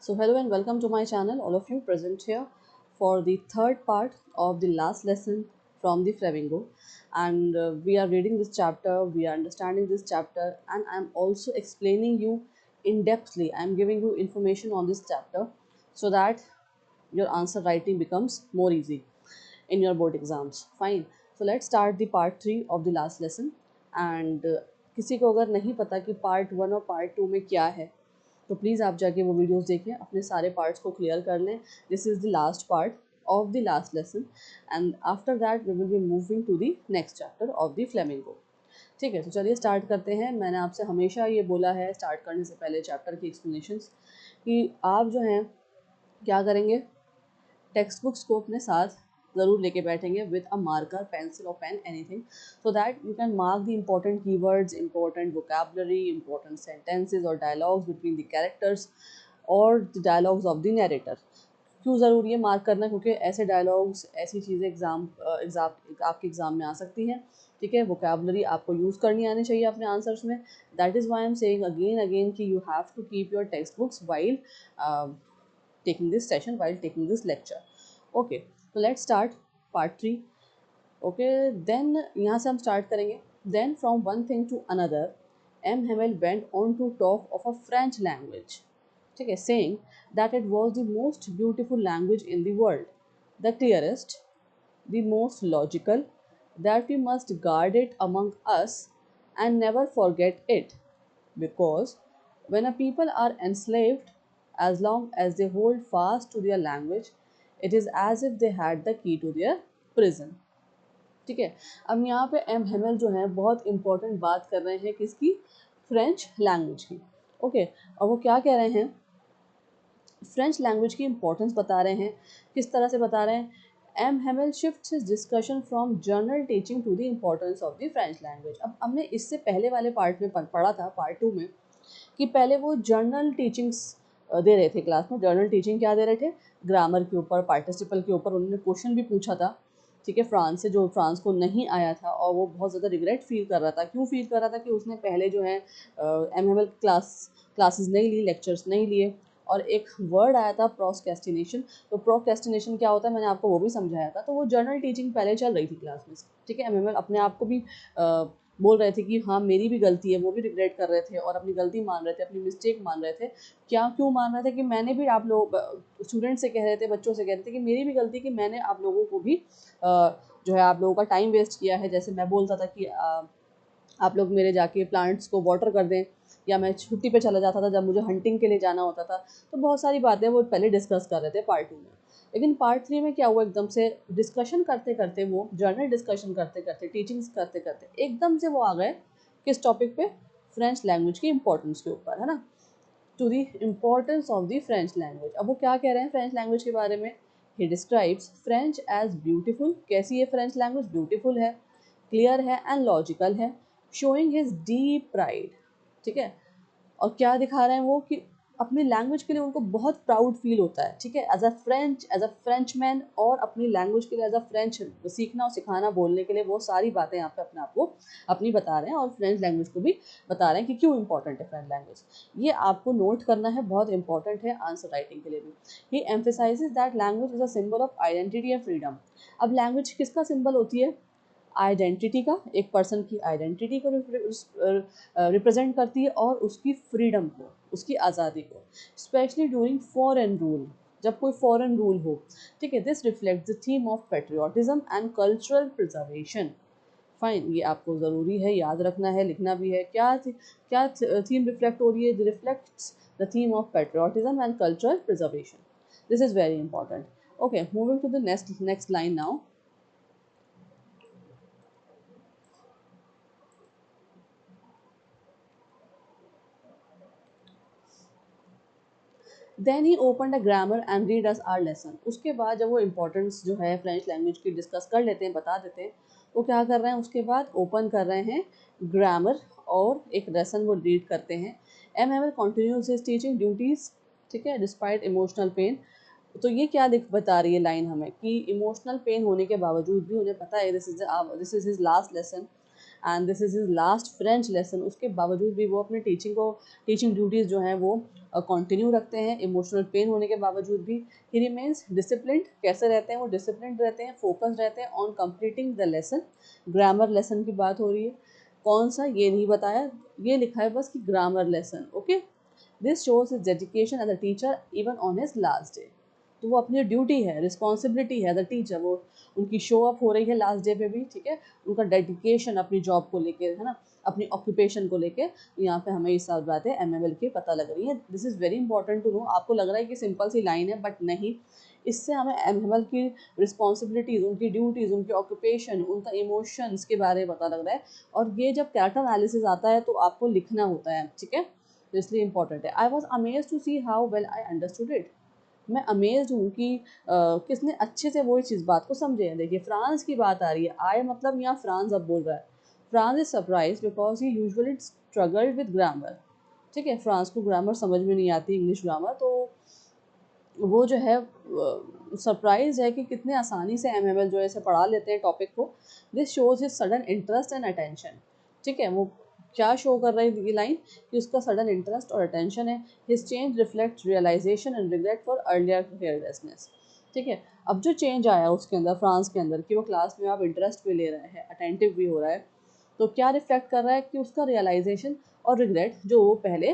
So hello and welcome to my channel, all of you present here for the third part of the last lesson from the Flamingo. And we are reading this chapter, we are understanding this chapter, and I'm also explaining you in depthly. I'm giving you information on this chapter so that your answer writing becomes more easy in your board exams. Fine. So let's start the part 3 of the last lesson. And किसी को अगर नहीं पता कि part 1 और part 2 में क्या है, तो प्लीज़ आप जाके वो वीडियोस देखें, अपने सारे पार्ट्स को क्लियर कर लें. This is the last part of the last lesson and after that we will be moving to the next chapter of the Flamingo. ठीक है, तो चलिए स्टार्ट करते हैं. मैंने आपसे हमेशा ये बोला है स्टार्ट करने से पहले चैप्टर की एक्सप्लेनेशंस कि आप जो हैं क्या करेंगे, टेक्स्ट बुक्स को अपने साथ ज़रूर लेके बैठेंगे विद अ मार्कर, पेंसिल और pen, anything, so that you can mark the important keywords, important vocabulary, important sentences और डायलॉग्स बिटवीन द कैरेक्टर्स और the dialogues of the narrator. क्यों ज़रूरी है मार्क करना? क्योंकि ऐसे डायलॉग्स, ऐसी चीज़ें आपके एग्ज़ाम में आ सकती हैं. ठीक है, वोकैबुलरी आपको यूज़ करनी आनी चाहिए अपने आंसर्स में. That is why I am saying again again कि you have to keep your text books while taking this session, while taking this lecture. Okay, so let's start part 3. Okay, then यहाँ से हम start करेंगे. Then from one thing to another, M. Hamel went on to talk of a French language. ठीक है, saying that it was the most beautiful language in the world, the clearest, the most logical, that we must guard it among us and never forget it, because when a people are enslaved, as long as they hold fast to their language, it is as if they had the key to their prison. ठीक है, अब यहाँ पे M Hemal जो है बहुत important बात कर रहे हैं किसकी? फ्रेंच लैंग्वेज की. ओके, और वो क्या कह रहे हैं? फ्रेंच लैंग्वेज की इंपॉर्टेंस बता रहे हैं. किस तरह से बता रहे हैं? M Hamel shifts his discussion from general teaching to the importance of the French language. अब हमने इससे पहले वाले पार्ट में पढ़ा था, पार्ट 2 में, कि पहले वो जर्नल टीचिंग्स दे रहे थे क्लास में. जर्नल टीचिंग क्या दे रहे थे? ग्रामर के ऊपर, पार्टिसिपल के ऊपर. उन्होंने क्वेश्चन भी पूछा था, ठीक है, फ्रांस से, जो फ्रांस को नहीं आया था, और वो बहुत ज़्यादा रिग्रेट फील कर रहा था. क्यों फील कर रहा था? कि उसने पहले जो है एम एम एल क्लासेस नहीं ली, लेक्चर्स नहीं लिए, और एक वर्ड आया था प्रोक्रेस्टिनेशन. तो प्रोक्रेस्टिनेशन क्या होता है मैंने आपको वो भी समझाया था. तो वो जर्नल टीचिंग पहले चल रही थी क्लास में. ठीक है, एम अपने आप को भी बोल रहे थे कि हाँ मेरी भी गलती है, वो भी रिग्रेट कर रहे थे और अपनी गलती मान रहे थे, अपनी मिस्टेक मान रहे थे. क्या क्यों मान रहे थे? कि मैंने भी आप लोग स्टूडेंट से कह रहे थे, बच्चों से कह रहे थे कि मेरी भी गलती, कि मैंने आप लोगों को भी जो है आप लोगों का टाइम वेस्ट किया है. जैसे मैं बोलता था कि आप लोग मेरे जाके प्लांट्स को वाटर कर दें, या मैं छुट्टी पे चला जाता था जब मुझे हंटिंग के लिए जाना होता था. तो बहुत सारी बातें वो पहले डिस्कस कर रहे थे पार्ट 2 में. लेकिन पार्ट 3 में क्या हुआ? एकदम से डिस्कशन करते करते, वो जर्नल डिस्कशन करते करते, टीचिंग्स करते करते, एकदम से वो आ गए किस टॉपिक पे? फ्रेंच लैंग्वेज की इंपॉर्टेंस के ऊपर, है ना. To the importance of the French language. अब वो क्या कह रहे हैं फ्रेंच लैंग्वेज के बारे में? He describes French as beautiful. कैसी है फ्रेंच लैंग्वेज? ब्यूटीफुल है, क्लियर है एंड लॉजिकल है, शोइंग हिज डीप प्राइड. ठीक है, और क्या दिखा रहे हैं वो? कि अपनी लैंग्वेज के लिए उनको बहुत प्राउड फील होता है. ठीक है, एज अ फ्रेंच मैन, और अपनी लैंग्वेज के लिए एज अ फ्रेंच सीखना और सिखाना, बोलने के लिए, वो सारी बातें यहाँ पे अपने आप को अपनी बता रहे हैं, और फ्रेंच लैंग्वेज को भी बता रहे हैं कि क्यों इंपॉर्टेंट है फ्रेंच लैंग्वेज. ये आपको नोट करना है, बहुत इंपॉर्टेंट है आंसर राइटिंग के लिए भी. He emphasizes that language is a symbol of identity and freedom. अब लैंग्वेज किसका सिंबल होती है? आइडेंटिटी का. एक पर्सन की आइडेंटिटी को रिप्रेजेंट करती है, और उसकी फ्रीडम को, उसकी आज़ादी को, स्पेशली ड्यूरिंग फॉरेन रूल, जब कोई फॉरेन रूल हो. ठीक है, this reflect the theme of patriotism and cultural preservation. Fine, ये आपको ज़रूरी है, याद रखना है, लिखना भी है. क्या थीम रिफ्लेक्ट हो रही है? Reflects the theme of patriotism and cultural preservation. This is very important. Okay, moving to the next line now. Then he open a grammar and read us our lesson. उसके बाद जब वो importance जो है French language की discuss कर लेते हैं, बता देते हैं, वो क्या कर रहे हैं? उसके बाद ओपन कर रहे हैं ग्रामर, और एक लेसन वो रीड करते हैं. M M L continues his teaching duties. ठीक है, डिस्पाइट इमोशनल पेन. तो ये क्या बता रही है लाइन हमें? कि इमोशनल पेन होने के बावजूद भी उन्हें पता है this is his last lesson, and this is his last French lesson. उसके बावजूद भी वो अपने टीचिंग ड्यूटीज़ जो हैं वो कंटिन्यू रखते हैं इमोशनल पेन होने के बावजूद भी। ही रिमेन्स डिसिप्लिन्ड। कैसे रहते हैं वो? डिसिप्लिन्ड रहते हैं, फोकस्ड रहते हैं on completing the lesson. Grammar lesson की बात हो रही है। कौन सा ये नहीं बताया, ये लिखा है बस कि grammar lesson. Okay, this shows his dedication as a teacher even on his last day. तो वो अपनी ड्यूटी है, रिस्पॉन्सिबिलिटी है एज अ टीचर, वो उनकी शो अप हो रही है लास्ट डे पे भी, ठीक है। उनका डेडिकेशन अपनी जॉब को लेके, है ना, अपनी ऑक्यूपेशन को लेके, यहाँ पे हमें ये सब बातें एमएमएल की पता लग रही है। This is very important to know. आपको लग रहा है कि सिंपल सी लाइन है, बट नहीं, इससे हमें एमएमएल की रिस्पॉन्सिबिलिटीज़, उनकी ड्यूटीज़, उनकी ऑक्यूपेशन, उनका इमोशंस के बारे में पता लग रहा है। और ये जब कैरेक्टर एनालिसिस आता है तो आपको लिखना होता है, ठीक है, तो इसलिए इंपॉर्टेंट है। I was amaze to see how well I understood it. मैं अमेज्ड हूँ कि किसने अच्छे से वो चीज़ बात को समझे हैं। देखिए, फ्रांस की बात आ रही है। आई मतलब यहाँ फ्रांस अब बोल रहा है। France is surprise because he usually struggled with grammar. ठीक है, फ्रांस को ग्रामर समझ में नहीं आती, इंग्लिश ग्रामर, तो वो जो है सरप्राइज है कि कितने आसानी से एमएमएल जो है इसे पढ़ा लेते हैं टॉपिक को। This shows his sudden interest and attention. ठीक है, वो क्या शो कर रही है ये लाइन, कि उसका सडन इंटरेस्ट और अटेंशन है। His change reflect realization and regret for earlier carelessness. ठीक है, अब जो चेंज आया उसके अंदर, फ्रांस के अंदर, कि वो क्लास में आप इंटरेस्ट भी ले रहे हैं, अटेंटिव भी हो रहा है, तो क्या रिफ्लेक्ट कर रहा है कि उसका रियलाइजेशन और रिग्रेट जो वो पहले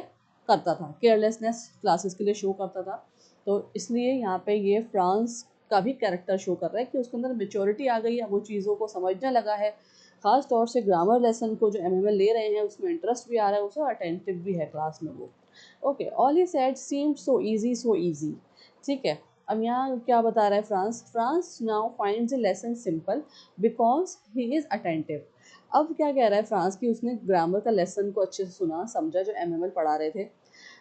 करता था, केयरलेसनेस क्लासेस के लिए शो करता था। तो इसलिए यहाँ पे ये फ्रांस का भी कैरेक्टर शो कर रहा है कि उसके अंदर मेच्योरिटी आ गई है, वो चीज़ों को समझने लगा है। खास तौर से ग्रामर लेसन को जो एमएमएल ले रहे हैं उसमें इंटरेस्ट भी आ रहा है उसे, अटेंटिव भी है क्लास में वो। Okay, all he said seemed so easy, so easy. ठीक है, अब यहाँ क्या बता रहा है Franz? France now finds the lesson simple because he is attentive. अब क्या कह रहा है फ्रांस की, उसने ग्रामर का लेसन को अच्छे से सुना समझा जो एमएमएल पढ़ा रहे थे,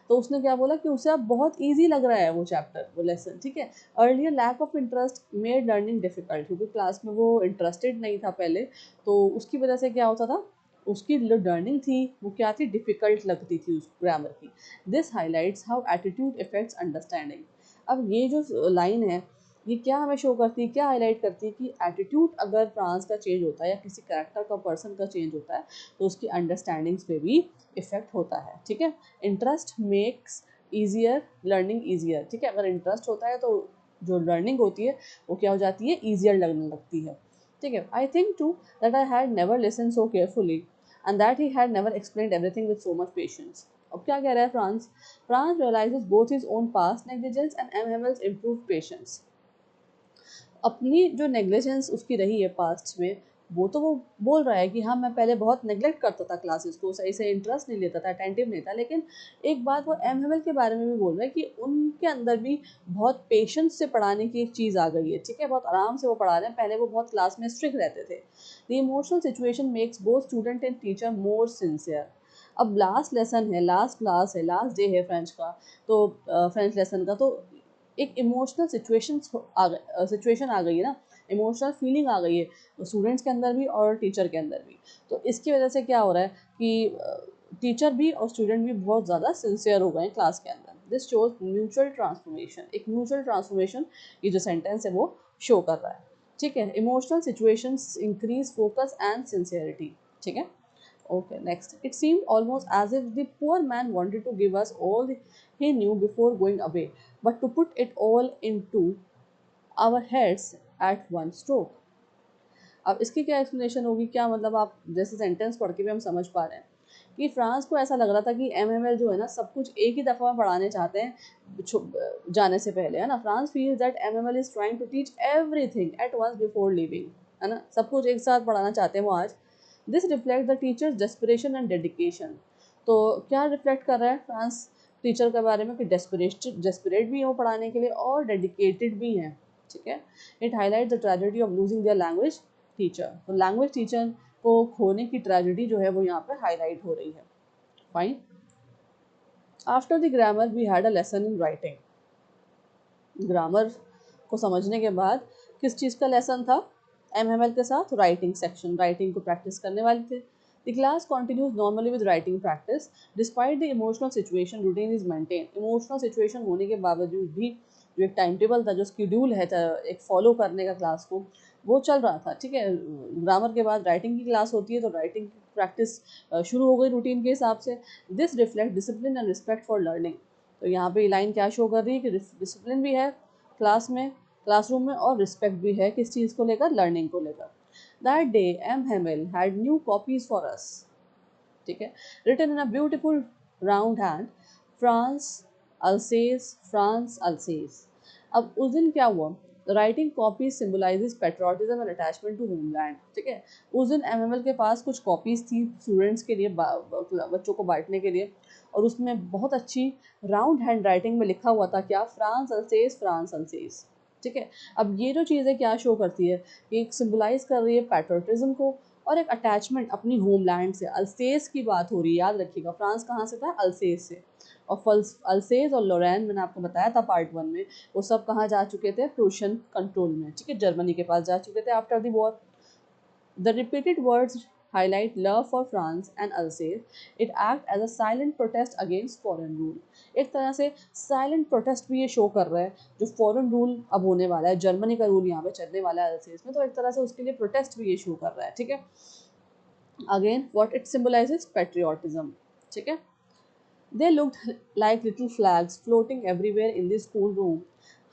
तो उसने क्या बोला कि उसे अब बहुत ईजी लग रहा है वो चैप्टर, वो लेसन। ठीक है, earlier lack of interest made learning difficult, क्योंकि क्लास में वो इंटरेस्टेड नहीं था पहले, तो उसकी वजह से क्या होता था, उसकी जो लर्निंग थी वो क्या थी, डिफिकल्ट लगती थी उस ग्रामर की। This highlights how attitude effects understanding. अब ये जो लाइन है ये क्या हमें शो करती है, क्या हाईलाइट करती है कि एटीट्यूड अगर फ्रांस का चेंज होता है या किसी कैरेक्टर का, पर्सन का चेंज होता है, तो उसकी अंडरस्टैंडिंग्स पे भी इफेक्ट होता है। ठीक है, interest makes easier learning easier. ठीक है, अगर इंटरेस्ट होता है तो जो लर्निंग होती है वो क्या हो जाती है, ईजियर लगने लगती है। ठीक है, I think too that I had never listen so carefully and that he had never explained everything with so much patience. अब क्या कह रहा है Franz? Franz realizes both his own past negligence and M Hamel's improved patience. अपनी जो negligence उसकी रही है पास्ट में, वो तो वो बोल रहा है कि हाँ, मैं पहले बहुत नेग्लेक्ट करता था क्लासेस को, सही से इंटरेस्ट नहीं लेता था, अटेंटिव नहीं था, लेकिन एक बात वो एमएमएल के बारे में भी बोल रहा है कि उनके अंदर भी बहुत पेशेंस से पढ़ाने की एक चीज़ आ गई है। ठीक है, बहुत आराम से वो पढ़ा रहे हैं, पहले वो बहुत क्लास में स्ट्रिक्ट रहते थे। The emotional situation makes both student and teacher more sincere. अब लास्ट लेसन है, लास्ट क्लास है, लास्ट डे है फ्रेंच का, तो फ्रेंच लेसन का, तो एक इमोशनल सिचुएशन आ गई है ना, इमोशनल फीलिंग आ गई है स्टूडेंट्स के अंदर भी और टीचर के अंदर भी। तो इसकी वजह से क्या हो रहा है कि टीचर भी और स्टूडेंट भी बहुत ज़्यादा सिंसियर हो गए हैं क्लास के अंदर। This shows mutual transformation. एक म्यूचुअल ट्रांसफॉर्मेशन ये जो सेंटेंस है वो शो कर रहा है। ठीक है, emotional situations increase focus and sincerity. ठीक है, okay, next. It seemed almost as if the poor man wanted to give us all he knew before going away, but to put it all into our heads at one stroke. अब इसकी क्या explanation होगी, क्या मतलब, आप जैसे sentence पढ़ के भी हम समझ पा रहे हैं कि फ्रांस को ऐसा लग रहा था कि एमएमएल जो है ना सब कुछ एक ही दफ़ा में पढ़ाने चाहते हैं जाने से पहले, है ना। Franz feels that MML is trying to teach everything at once before leaving, है ना, सब कुछ एक साथ पढ़ाना चाहते हैं वो आज। This reflect the teachers desperation and dedication. तो क्या रिफ्लेक्ट कर रहा है फ्रांस टीचर के बारे में कि डेस्परेट भी हैं वो पढ़ाने के लिए और डेडिकेटेड भी हैं। ठीक है, it highlight the tragedy of losing their language teacher. तो लैंग्वेज टीचर को खोने की ट्रेजेडी जो है वो यहाँ पे हाईलाइट हो रही है। Fine, after the grammar we had a lesson in writing. Grammar को समझने के बाद किस चीज़ का लेसन था एमएमएल के साथ? राइटिंग सेक्शन, राइटिंग को प्रैक्टिस करने वाले थे। The class continues normally with writing practice despite the emotional situation, routine is maintain. Emotional situation होने के बावजूद भी जो एक टाइम टेबल था, जो शेड्यूल है एक फॉलो करने का क्लास को, वो चल रहा था, ठीक है। ग्रामर के बाद राइटिंग की क्लास होती है, तो राइटिंग की प्रैक्टिस शुरू हो गई रूटीन के हिसाब से। This reflect discipline and respect for learning. तो यहाँ पे लाइन क्या शो कर रही है कि डिसिप्लिन भी है क्लास में, क्लासरूम में, और रिस्पेक्ट भी है किस चीज़ को लेकर, लर्निंग को लेकर। That day M Hamel had new copies for us, ठीक है, written in a beautiful round hand, France Alsace, France Alsace. अब उस दिन क्या हुआ, writing copy symbolizes patriotism and attachment to homeland, ठीक है। उस दिन एमएमएल के पास कुछ कॉपीज थी स्टूडेंट्स के लिए, बच्चों को बांटने के लिए, और उसमें बहुत अच्छी राउंड हैंड राइटिंग में लिखा हुआ था क्या, फ्रांस अल्सेस, फ्रांस अल्सेस, ठीक है। अब ये जो चीज़ें क्या शो करती है, कि एक सिम्बलाइज कर रही है पैट्रियोटिज्म को और एक अटैचमेंट अपनी होमलैंड से। अल्सेस की बात हो रही है, याद रखिएगा, फ्रांस कहाँ से था, अल्सेस से। और अल्सेस और लोरेन मैंने आपको बताया था पार्ट 1 में, वो सब कहाँ जा चुके थे, प्रूशियन कंट्रोल में, ठीक है, जर्मनी के पास जा चुके थे after the war. The repeated words highlight love for France and Alsace. It act as a silent protest against foreign rule. एक तरह से साइलेंट प्रोटेस्ट भी ये शो कर रहा है, जो फॉरेन रूल अब होने वाला है, जर्मनी का रूल यहाँ पे चलने वाला है अल्सेस में, तो एक तरह से उसके लिए प्रोटेस्ट भी ये शो कर रहा है, ठीक है। Again what it symbolizes, patriotism, ठीक है। They looked like little flags floating everywhere in the schoolroom,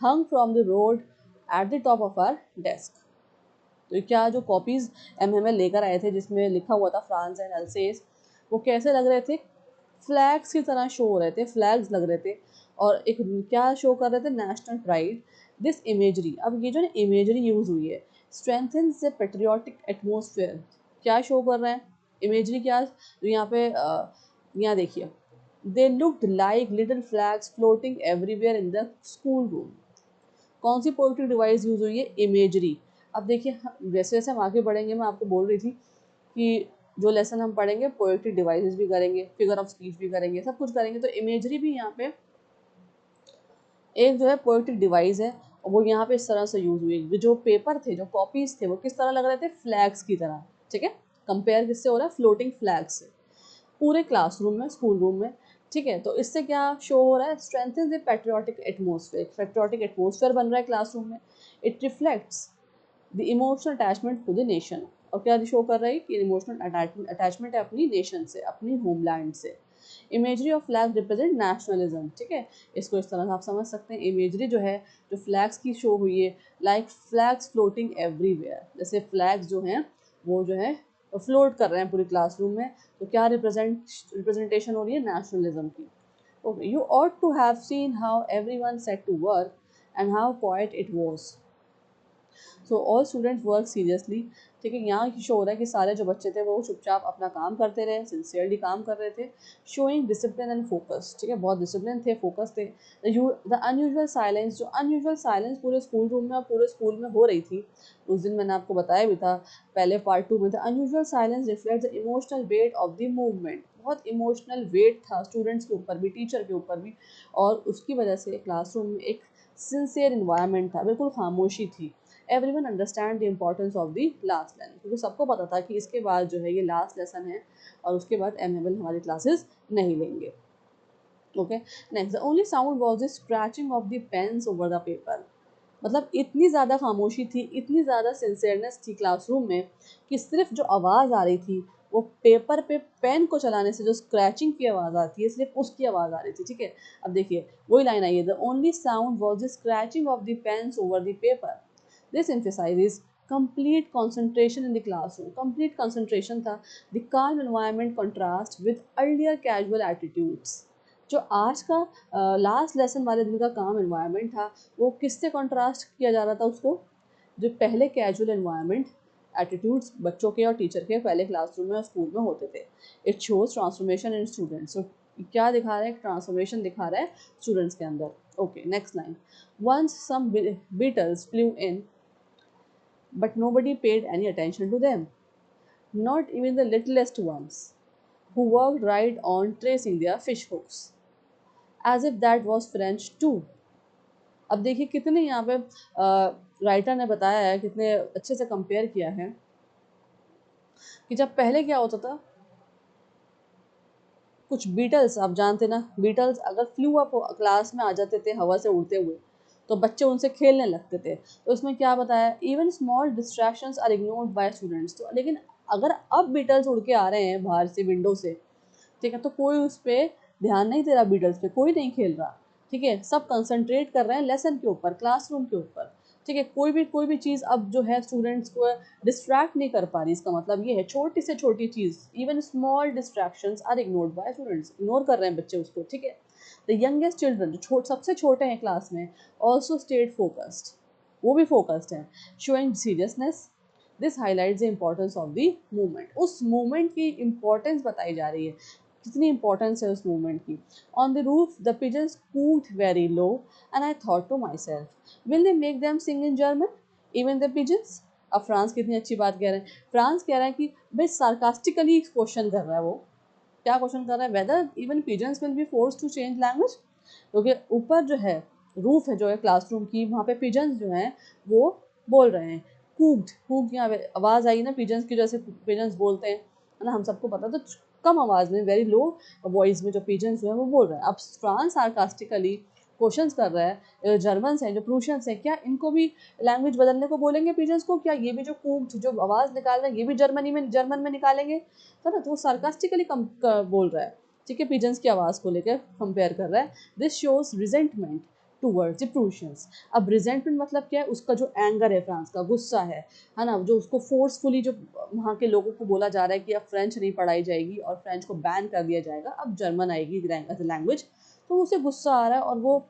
hung from the road at the top of our desk. तो क्या जो कॉपीज़ एमएमएल लेकर आए थे जिसमें लिखा हुआ था फ्रांस एंड अल्सेस, वो कैसे लग रहे थे, फ्लैग्स की तरह शो हो रहे थे, फ्लैग्स लग रहे थे, और एक क्या शो कर रहे थे, नेशनल प्राइड। दिस इमेजरी, अब ये जो ना इमेजरी यूज़ हुई है, स्ट्रेंथन्स द पेट्रियोटिक एटमोसफेयर, क्या शो कर रहे हैं, इमेजरी क्या, तो यहाँ पे यहाँ देखिए, they looked like little flags floating everywhere in the school room. कौन सी पोएट्री डिवाइस यूज़ हुई है, इमेजरी। अब देखिए जैसे जैसे हम आगे बढ़ेंगे, मैं आपको बोल रही थी कि जो लेसन हम पढ़ेंगे पोएट्री डिवाइसेस भी करेंगे, फिगर ऑफ स्पीच भी करेंगे, सब कुछ करेंगे, तो इमेजरी भी यहाँ पे एक जो है पोएट्री डिवाइस है, और वो यहाँ पे इस तरह से यूज़ हुई। जो पेपर थे, जो कॉपीज थे, वो किस तरह लग रहे थे, फ्लैग्स की तरह, ठीक है। कंपेयर किससे हो रहा है, फ्लोटिंग फ्लैग से, पूरे क्लासरूम में, स्कूल रूम में, ठीक है। तो इससे क्या शो हो रहा है, strengthen the patriotic atmosphere, patriotic atmosphere बन रहा है क्लासरूम में। It reflects the emotional attachment to the nation, और क्या शो कर रही है कि इमोशनल अटैचमेंट है अपनी नेशन से, अपनी होमलैंड से। Imagery of flag represent nationalism, ठीक है, इसको इस तरह से आप समझ सकते हैं। इमेजरी जो है, जो फ्लैग्स की शो हुई है, लाइक फ्लैग्स फ्लोटिंग एवरीवेयर, जैसे फ्लैग्स जो हैं वो जो है फ्लोट कर रहे हैं पूरी क्लासरूम में, तो क्या रिप्रेजेंटेशन हो रही है, नेशनलिज्म की। Okay, you ought to have seen how everyone set to work and how quiet it was, so all students work seriously, ठीक है। यहाँ शो हो रहा है कि सारे जो बच्चे थे वो चुपचाप अपना काम करते रहे, सिंसियरली काम कर रहे थे, शोइंग डिसिप्लिन एंड फोकस, ठीक है, बहुत डिसिप्लिन थे, फोकस थे। द अनयूजुअल साइलेंस, जो अनयूजुअल साइलेंस पूरे स्कूल रूम में और पूरे स्कूल में हो रही थी, उस दिन मैंने आपको बताया भी था पहले पार्ट 2 में था। Unusual silence reflect the emotional weight of the movement, बहुत इमोशनल वेट था स्टूडेंट्स के ऊपर भी, टीचर के ऊपर भी, और उसकी वजह से क्लासरूम में एक सिंसियर इन्वायरमेंट था, बिल्कुल खामोशी थी। Everyone understand the importance of the last lesson, क्योंकि सबको पता था कि इसके बाद जो है ये लास्ट लेसन है, और उसके बाद एमएमएल हमारी क्लासेस नहीं लेंगे। Okay, next, the only sound was the scratching of the pens over the paper. मतलब इतनी ज़्यादा खामोशी थी, इतनी ज़्यादा सिंसियरनेस थी क्लासरूम में, कि सिर्फ जो आवाज़ आ रही थी वो पेपर पे पेन को चलाने से जो स्क्रैचिंग की आवाज़ आती है, सिर्फ उसकी आवाज़ आ रही थी, ठीक है। अब देखिए वही लाइन आई है, the only sound was the scratching of the pens over the paper. This emphasizes complete concentration in the classroom. Complete concentration था, the calm environment contrast with earlier casual attitudes. जो आज का लास्ट लेसन वाले दिन का काम environment था, वो किससे कंट्रास्ट किया जा रहा था उसको, जो पहले कैजुअल एनवायरनमेंट एटीट्यूड्स बच्चों के और टीचर के पहले क्लासरूम में और स्कूल में होते थे। It shows transformation in students, so क्या दिखा रहा है, ट्रांसफॉर्मेशन दिखा रहा है स्टूडेंट्स के अंदर। Okay, next line, once some beetles flew in but nobody paid any attention to them, not even the littlest ones, who worked right on tracing their fish hooks, as if that was French too. अब देखिए कितने यहाँ पे writer ने बताया है, कितने अच्छे से कंपेयर किया है कि जब पहले क्या होता था, कुछ बीटल्स, आप जानते ना बीटल्स अगर फ्लू अप क्लास में आ जाते थे हवा से उड़ते हुए, तो बच्चे उनसे खेलने लगते थे। तो इसमें क्या बताया, even small distractions are ignored by students. तो लेकिन अगर अब बीटल्स उड़ के आ रहे हैं बाहर से विंडो से, ठीक है, तो कोई उस पर ध्यान नहीं दे रहा, बीटल्स पे कोई नहीं खेल रहा, ठीक है, सब कंसंट्रेट कर रहे हैं लेसन के ऊपर, क्लासरूम के ऊपर, ठीक है, कोई भी चीज़ अब जो है स्टूडेंट्स को डिस्ट्रैक्ट नहीं कर पा रही। इसका मतलब ये है छोटी से छोटी चीज़, even small distractions are ignored by students, ignore कर रहे हैं बच्चे उसको, ठीक है। द यंगेस्ट चिल्ड्रन, जो सबसे छोटे हैं क्लास में, ऑल्सो स्टेट फोकस्ड, वो भी फोकस्ड है, showing seriousness. This highlights the importance of the movement, उस मूवमेंट की इम्पोर्टेंस बताई जा रही है, कितनी इंपॉर्टेंस है उस मूवमेंट की। On the roof the pigeons cooed very low and I thought to myself, will they make them sing in German even the pigeons. अब फ्रांस कितनी अच्छी बात कह रहे हैं, फ्रांस कह रहा है कि भाई सार्कास्टिकली क्वेश्चन कर रहा है वो, क्या क्वेश्चन कर रहा है, whether even pigeons will be force to change language. क्योंकि ऊपर जो है रूफ है जो है क्लासरूम की, वहाँ पे पिजन्स जो हैं वो बोल रहे हैं, कूक्ड, कूक यहाँ पे आवाज़ आई ना पिजन्स की, जैसे पिजन्स बोलते हैं, है ना, हम सबको पता। तो कम आवाज़ में, वेरी लो वॉइस में जो पिजन्स जो है वो बोल रहे हैं। अब फ्रांस सार्कास्टिकली क्वेश्चंस कर रहा है, जर्मन्स हैं जो प्रूशियंस हैं, क्या इनको भी लैंग्वेज बदलने को बोलेंगे पिजन्स को, क्या ये भी जो कूक्ड जो आवाज़ निकाल रहे हैं ये भी जर्मन में निकालेंगे, तो ना, तो वो सार्कास्टिकली बोल रहा है, ठीक है, पिजन्स की आवाज़ को लेकर कंपेयर कर रहा है। This shows resentment towards the प्रूशियंस। अब रिजेंटमेंट मतलब क्या है, उसका जो एंगर है, फ्रांस का गुस्सा है ना, जो उसको फोर्सफुली जो वहाँ के लोगों को बोला जा रहा है कि अब फ्रेंच नहीं पढ़ाई जाएगी और फ्रेंच को बैन कर दिया जाएगा, अब जर्मन आएगी एज ए लैंग्वेज, तो उसे गुस्सा आ रहा है और वो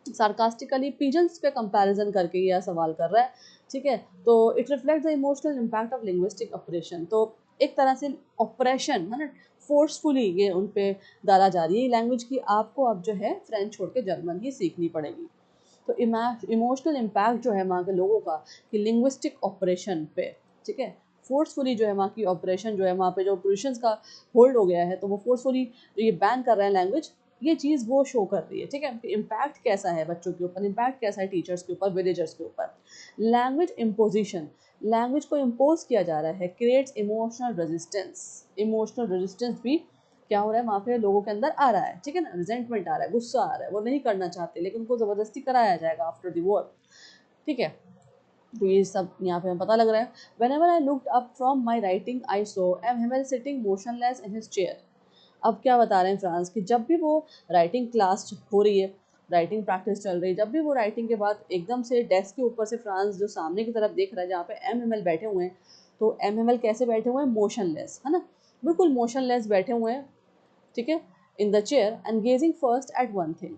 सार्कास्टिकली पिजन्स पे कंपैरिजन करके यह सवाल कर रहा है, ठीक है। तो it reflect the emotional impact of linguistic operation. तो एक तरह से ऑपरेशन है ना, फोर्सफुली ये उन पे डाला जा रही है लैंग्वेज की, आपको अब जो है फ्रेंच छोड़ के जर्मन ही सीखनी पड़ेगी। तो इमोशनल इम्पैक्ट जो है वहाँ के लोगों का कि लिंग्विस्टिक ऑपरेशन पे, ठीक है, फोर्सफुली जो है वहाँ की ऑपरेशन जो है वहाँ पे जो पोजिशंस का होल्ड हो गया है, तो वो फोर्सफुली ये बैन कर रहे हैं लैंग्वेज, ये चीज़ वो शो कर रही है, ठीक है। इम्पैक्ट कैसा है बच्चों के ऊपर, इम्पैक्ट कैसा है टीचर्स के ऊपर, विलेजर्स के ऊपर। लैंग्वेज इम्पोजिशन, लैंग्वेज को इम्पोज किया जा रहा है, creates emotional resistance, emotional resistance भी क्या हो रहा है वहाँ पे लोगों के अंदर आ रहा है, ठीक है ना, रिजेंटमेंट आ रहा है, गुस्सा आ रहा है, वो नहीं करना चाहते लेकिन उनको ज़बरदस्ती कराया जाएगा आफ्टर द वॉर, ठीक है। तो ये सब यहाँ पे हमें पता लग रहा है। Whenever I looked up from my writing I saw M Hamel sitting motionless in his chair. अब क्या बता रहे हैं फ्रांस की, जब भी वो राइटिंग क्लास हो रही है, राइटिंग प्रैक्टिस चल रही है, जब भी वो राइटिंग के बाद एकदम से डेस्क के ऊपर से फ्रांस जो सामने की तरफ देख रहा है जहाँ पे एम एम एल बैठे हुए हैं, तो एम एम एल कैसे बैठे हुए हैं, मोशनलेस, है ना, बिल्कुल मोशनलेस बैठे हुए हैं, ठीक है, in the chair and gazing first at one thing,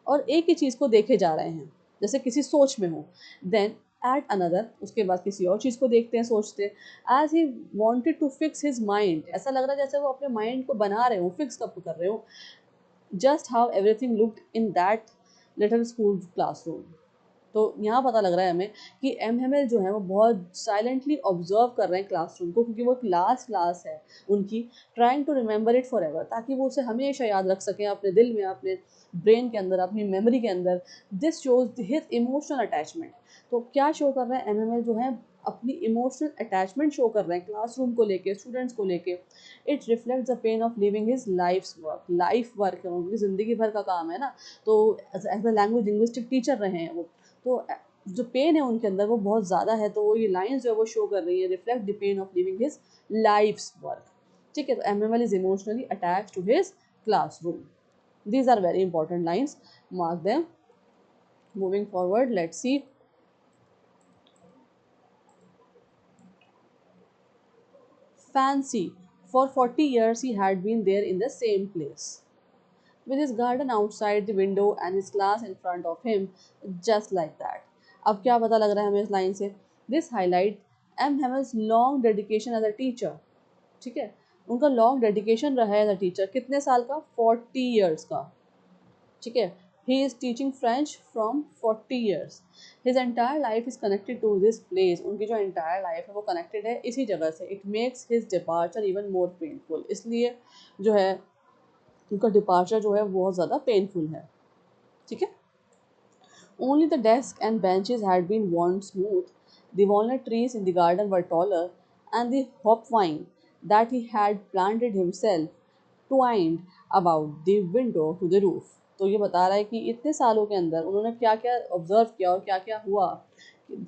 और एक ही चीज़ को देखे जा रहे हैं जैसे किसी सोच में हो, देन एट अनदर, उसके बाद किसी और चीज़ को देखते हैं, सोचते हैं, as he wanted to fix his mind, ऐसा लग रहा है जैसे वो अपने माइंड को बना रहे हो, फिक्स कब कर रहे हो, just how everything looked in that little school classroom. तो यहाँ पता लग रहा है हमें कि एम एम एल जो है वो बहुत साइलेंटली ऑब्जर्व कर रहे हैं क्लासरूम को, क्योंकि वो एक लास्ट क्लास है उनकी, trying to remember it forever, ताकि वो उसे हमेशा याद रख सकें अपने दिल में, अपने ब्रेन के अंदर, अपनी मेमोरी के अंदर। This shows his emotional attachment. तो क्या शो कर रहे हैं एम एम एल जो है, अपनी इमोशनल अटैचमेंट शो कर रहे हैं क्लासरूम को लेके, स्टूडेंट्स को लेके। It reflects the pain of leaving his life work है, उनकी ज़िंदगी भर का काम है ना, तो as a language linguistic teacher रहे हैं वो, तो जो पेन है उनके अंदर वो बहुत ज़्यादा है, तो वो ये लाइंस जो है वो शो कर रही है, reflect the pain of leaving his life's work, ठीक है। तो M M L is emotionally attach to his classroom. These are very important lines. Mark them. Moving forward, let's see. Fancy. For 40 years he had been there in the same place, with his garden outside the window and his class in front of him, just like that. अब क्या पता लग रहा है हमें इस line से, this highlight M Hamel's long dedication as a teacher, ठीक है, उनका लॉन्ग डेडिकेशन रहा है एज अ टीचर, कितने साल का, 40 years का, ठीक है। He is teaching French from 40 years. His entire life is connected to this place. उनकी जो entire life है वो connected है इसी जगह से. It makes his departure even more painful. इसलिए जो है उनका departure जो है बहुत ज़्यादा painful है, ठीक है। Only the desk and benches had been worn smooth. The walnut trees in the garden were taller, and the hopvine that he had planted himself twined about the window to the roof. तो ये बता रहा है कि इतने सालों के अंदर उन्होंने क्या क्या ऑब्जर्व किया और क्या क्या हुआ।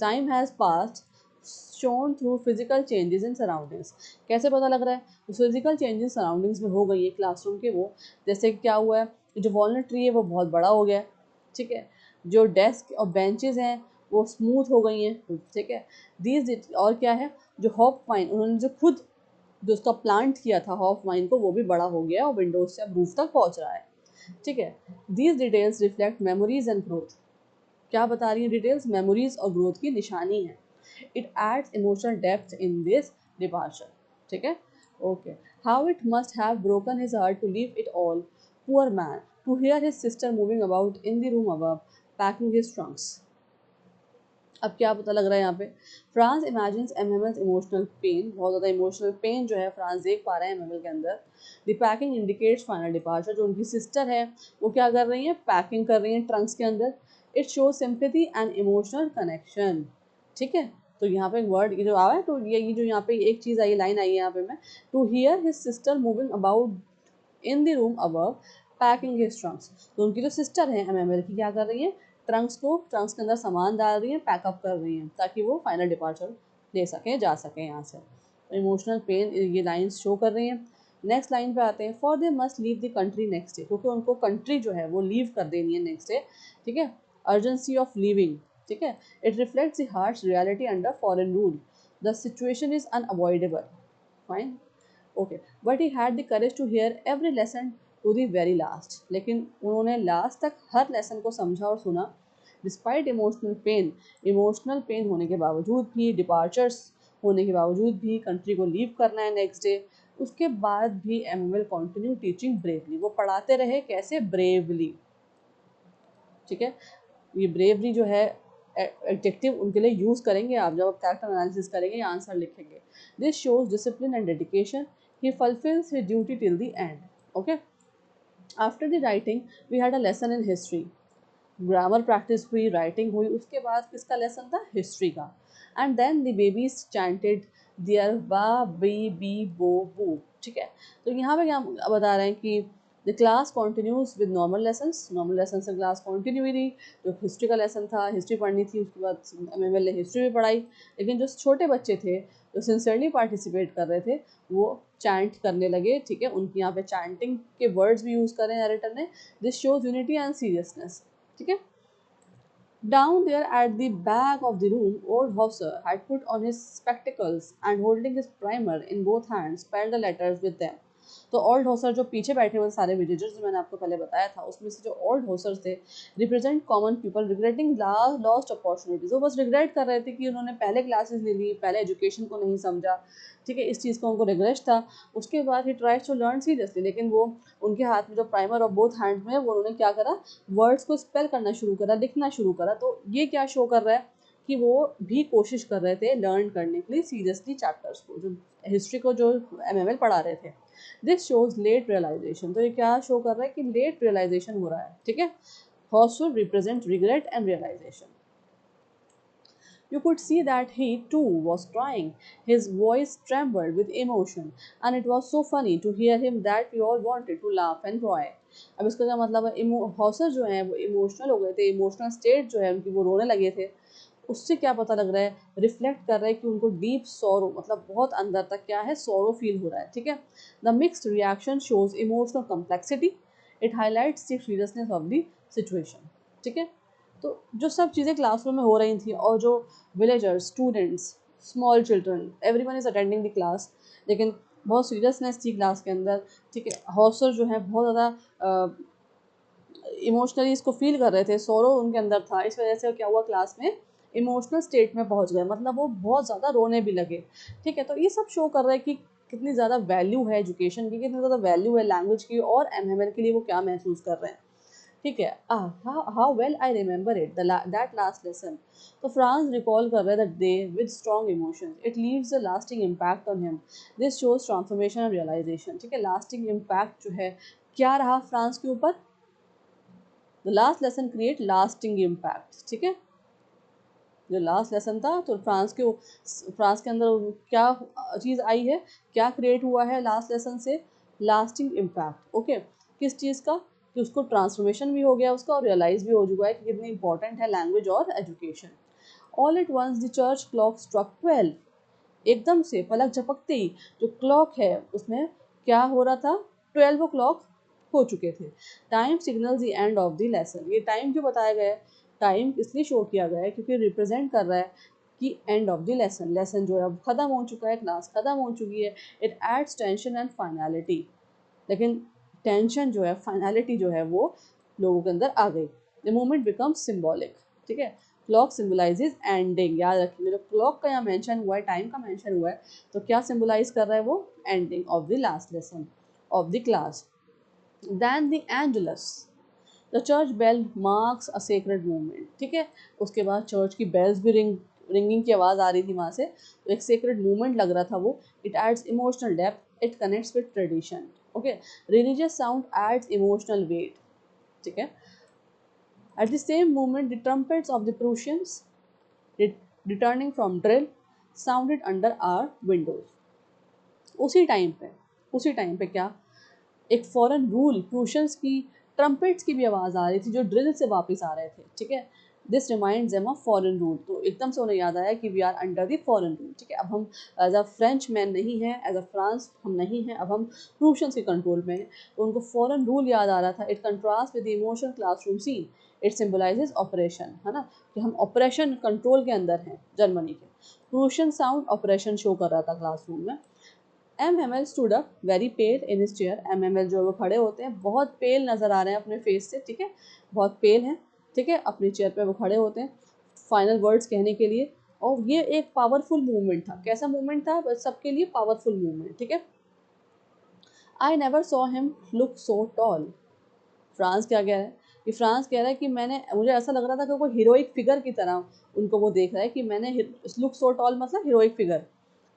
Time has passed shown through physical changes in surroundings. कैसे पता लग रहा है? तो फिजिकल चेंजेस सराउंडिंग्स में हो गई है क्लासरूम के वो। जैसे कि क्या हुआ है, जो वॉलनट ट्री है वो बहुत बड़ा हो गया है, ठीक है। जो डेस्क और बेंचेस हैं वो स्मूथ हो गई हैं, ठीक है। दीज और क्या है, जो हॉप वाइन उन्होंने जो खुद जो उसका प्लांट किया था हॉप वाइन को, वो भी बड़ा हो गया और विंडोज से अब रूफ तक पहुंच रहा है, ठीक है। These details reflect memories and growth. क्या बता रही है डिटेल्स? मेमोरीज और ग्रोथ की निशानी है। It adds emotional depth in this departure, ठीक है। Okay, how it must have broken his heart to leave it all, poor man, to hear his sister moving about in the room above packing his trunks. अब क्या पता लग रहा है यहाँ पे, Franz imagines MML emotional pain, बहुत ज़्यादा इमोशनल पेन जो है फ्रांस देख पा रहे हैं एमएमएल के अंदर। The packing indicates final departure, जो उनकी सिस्टर है वो क्या कर रही हैं, पैकिंग कर रही हैं ट्रंक्स के अंदर। It show sympathy and emotional connection, ठीक है। तो यहाँ पे एक वर्ड ये जो आया है, तो ये जो यहाँ पे एक चीज़ आई, लाइन आई है यहाँ पे मैं, to hear his sister moving about in the room above packing his trunks. तो उनकी जो सिस्टर है एमएमएल की, क्या कर रही है, ट्रंक्स के अंदर सामान डाल रही हैं, पैकअप कर रही हैं, ताकि वो फाइनल डिपार्चर ले सकें, जा सकें यहाँ से। इमोशनल पेन ये लाइन्स शो कर रही हैं। नेक्स्ट लाइन पे आते हैं, for they must leave the country next day, क्योंकि उनको कंट्री जो है वो लीव कर देनी है नेक्स्ट डे, ठीक है। अर्जेंसी ऑफ लीविंग, ठीक है। It reflects the harsh reality under foreign rule, the situation is unavoidable, fine, okay. But he had the courage to hear every lesson to the very last, लेकिन उन्होंने last तक हर lesson को समझा और सुना। Despite emotional pain होने के बावजूद भी, डिपार्चर्स होने के बावजूद भी, कंट्री को लीव करना है नेक्स्ट डे, उसके बाद भी एमएमएल कंटिन्यू टीचिंग ब्रेवली, वो पढ़ाते रहे कैसे, ब्रेवली, ठीक है। ये ब्रेवरी जो है एडजेक्टिव उनके लिए यूज़ करेंगे आप जब आप कैरेक्टर एनालिसिस करेंगे या आंसर लिखेंगे। This shows discipline and dedication, he fulfils his duty till the end, okay. After the writing we had a lesson in history, grammar practice हुई, राइटिंग हुई, उसके बाद किसका लेसन था, हिस्ट्री का। And then the babies chanted their ba be B बो बू, ठीक है। तो यहाँ पे क्या बता रहे हैं कि the class continues with normal lesson से क्लास कॉन्टिन्यू हुई रही। जो हिस्ट्री का लेसन था, हिस्ट्री पढ़नी थी, उसके बाद एमएमएल ने हिस्ट्री भी पढ़ाई। लेकिन जो छोटे बच्चे थे जो सिंसियरली पार्टिसिपेट कर रहे थे वो चैंट करने लगे, ठीक है। उनकी यहाँ पे चैंटिंग के वर्ड्स भी यूज़ करें नरेटर ने। This shows unity and seriousness, ठीक है। Down there at the back of the room, old Hauser had put on his spectacles and holding his primer in both hands, spelled the letters with them. तो old होसर जो पीछे बैठे हुए सारे visitors जो मैंने आपको पहले बताया था, उसमें से जो ओल्ड होसर्स थे represent common people regretting lost opportunities. वो बस रिग्रेट कर रहे थे कि उन्होंने पहले क्लासेस ले ली, पहले एजुकेशन को नहीं समझा, ठीक है। इस चीज़ का उनको रिग्रेट था। उसके बाद he tries to learn seriously, लेकिन वो उनके हाथ में जो प्राइमर और बोथ हैंड्स में, वो उन्होंने क्या करा, वर्ड्स को स्पेल करना शुरू करा, लिखना शुरू करा। तो ये क्या शो कर रहा है कि वो भी कोशिश कर रहे थे लर्न करने के लिए सीरियसली चैप्टर्स को, जो हिस्ट्री को जो एमएमएल पढ़ा रहे थे। दिस शोज लेट रियलाइजेशन, तो ये क्या शो कर रहा है कि लेट रियलाइजेशन हो रहा है, ठीक है। Hauser represent regret and realization. You could see that he, too, was trying. His voice trembled with emotion, and it was so funny to hear him that we all wanted to laugh and cry. अब इसका क्या मतलब है, Hauser जो हैं वो emotional हो गए थे, इमोशनल स्टेट जो है उनकी वो रोने लगे थे। उससे क्या पता लग रहा है, रिफ्लेक्ट कर रहा है कि उनको डीप सॉरो, मतलब बहुत अंदर तक क्या है, सॉरो फील हो रहा है, ठीक है। The mixed reaction shows emotional complexity, it highlights the seriousness of the situation, ठीक है। तो जो सब चीज़ें क्लासरूम में हो रही थी और जो villagers, students, small children, everyone is attending the class, लेकिन बहुत सीरियसनेस थी क्लास के अंदर, ठीक है। हॉस्टर जो है बहुत ज़्यादा इमोशनली इसको फील कर रहे थे, सोरो उनके अंदर था। इस वजह से क्या हुआ, क्लास में इमोशनल स्टेट में पहुंच गए, मतलब वो बहुत ज़्यादा रोने भी लगे, ठीक है। तो ये सब शो कर रहा है कि कितनी ज़्यादा वैल्यू है एजुकेशन की, कितनी ज़्यादा वैल्यू है लैंग्वेज की, और एमएमएल के लिए वो क्या महसूस कर रहे हैं, ठीक है। How well I remember it that last lesson. तो फ्रांस रिकॉल कर रहे that day with strong emotions, it leaves a lasting impact on him, this shows transformation and realization, ठीक है। लास्टिंग इम्पैक्ट जो है क्या रहा फ्रांस के ऊपर, the last lesson create lasting impact, ठीक है। जो लास्ट लेसन था तो फ्रांस के अंदर क्या चीज़ आई है, क्या क्रिएट हुआ है लास्ट लेसन से, लास्टिंग इम्पैक्ट, ओके। किस चीज़ का, कि उसको ट्रांसफॉर्मेशन भी हो गया उसका और रियलाइज़ भी हो चुका है कि कितनी इंपॉर्टेंट है लैंग्वेज और education. All at once the church clock struck 12। एकदम से पलक झपकते ही जो क्लॉक है उसमें क्या हो रहा था, 12 o'clock हो चुके थे। Time signals the end of the lesson. ये टाइम जो बताया गया है, टाइम इसलिए शो किया गया है क्योंकि रिप्रेजेंट कर रहा है कि end of the lesson, lesson जो है अब खत्म हो चुका है, क्लास खत्म हो चुकी है। It ads tension and finality, लेकिन टेंशन जो है, फाइनलिटी जो है वो लोगों के अंदर आ गई। द मोमेंट बिकम्स सिम्बॉलिक, ठीक है। क्लॉक सिम्बलाइजेज एंडिंग, याद रखिए जो क्लॉक का यहाँ मेंशन हुआ है, टाइम का मेंशन हुआ है, तो क्या सिम्बलाइज कर रहा है वो, ending of the last lesson of the class. Then the Angelus, the church bell marks a sacred movement, ठीक है। उसके बाद चर्च की बेल्स भी रिंगिंग की आवाज़ आ रही थी वहाँ से, तो एक सेक्रेड मूवमेंट लग रहा था वो। It adds emotional depth, it connects with tradition, okay. Religious sound adds emotional weight, ठीक है। At the same moment, the trumpets of the Prussians, returning from drill, sounded under our windows. उसी time पे क्या, एक foreign rule, प्रूशियंस की trumpets की भी आवाज़ आ रही थी जो ड्रिल से वापस आ रहे थे, ठीक है। This reminds them of foreign rule, तो एकदम से उन्हें याद आया कि we are under the foreign rule, ठीक है। अब हम एज अ फ्रेंच मैन नहीं हैं, एज अ फ्रांस हम नहीं हैं, अब हम प्रूशियंस के कंट्रोल में हैं, तो उनको फॉरेन रूल याद आ रहा था। It contrast with the emotional classroom scene, it symbolizes oppression, है ना, कि हम ऑपरेशन कंट्रोल के अंदर हैं जर्मनी के। प्रूशियन साउंड ऑपरेशन शो कर रहा था क्लासरूम में। M stood up very pale in his chair. M जो वो खड़े होते हैं, बहुत पेल नज़र आ रहे हैं अपने फेस से, ठीक है, बहुत पेल हैं, ठीक है, अपनी चेयर पे वो खड़े होते हैं फाइनल वर्ड्स कहने के लिए। और ये एक पावरफुल मूवमेंट था। कैसा मूवमेंट था, बस सबके लिए पावरफुल मूवमेंट, ठीक है। I never saw him look so tall. France क्या कह रहा है, कि फ्रांस कह रहा है कि मुझे ऐसा लग रहा था कि वो हीरोइक फिगर की तरह उनको वो देख रहा है, कि मैंने लुक सो टॉल मतलब हीरोइक फिगर,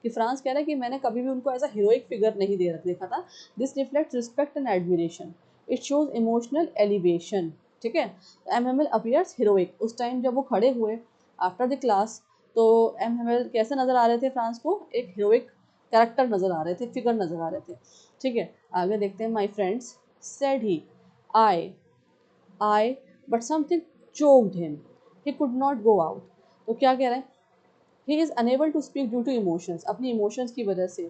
कि फ्रांस कह रहा है कि मैंने कभी भी उनको ऐसा हीरोइक फिगर नहीं देखा था। This reflect respect and admiration, it shows emotional elevation, ठीक है। एम अपीयर्स हीरोइक, उस टाइम जब वो खड़े हुए आफ्टर द क्लास, तो कैसे नज़र आ रहे थे फ्रांस को, एक हीरोइक कैरेक्टर नज़र आ रहे थे, फिगर नज़र आ रहे थे, ठीक है। आगे देखते हैं। My friends said he, I, but something choked him. He could not go out. तो क्या कह रहा है, he is unable to speak due to emotions. अपनी emotions की वजह से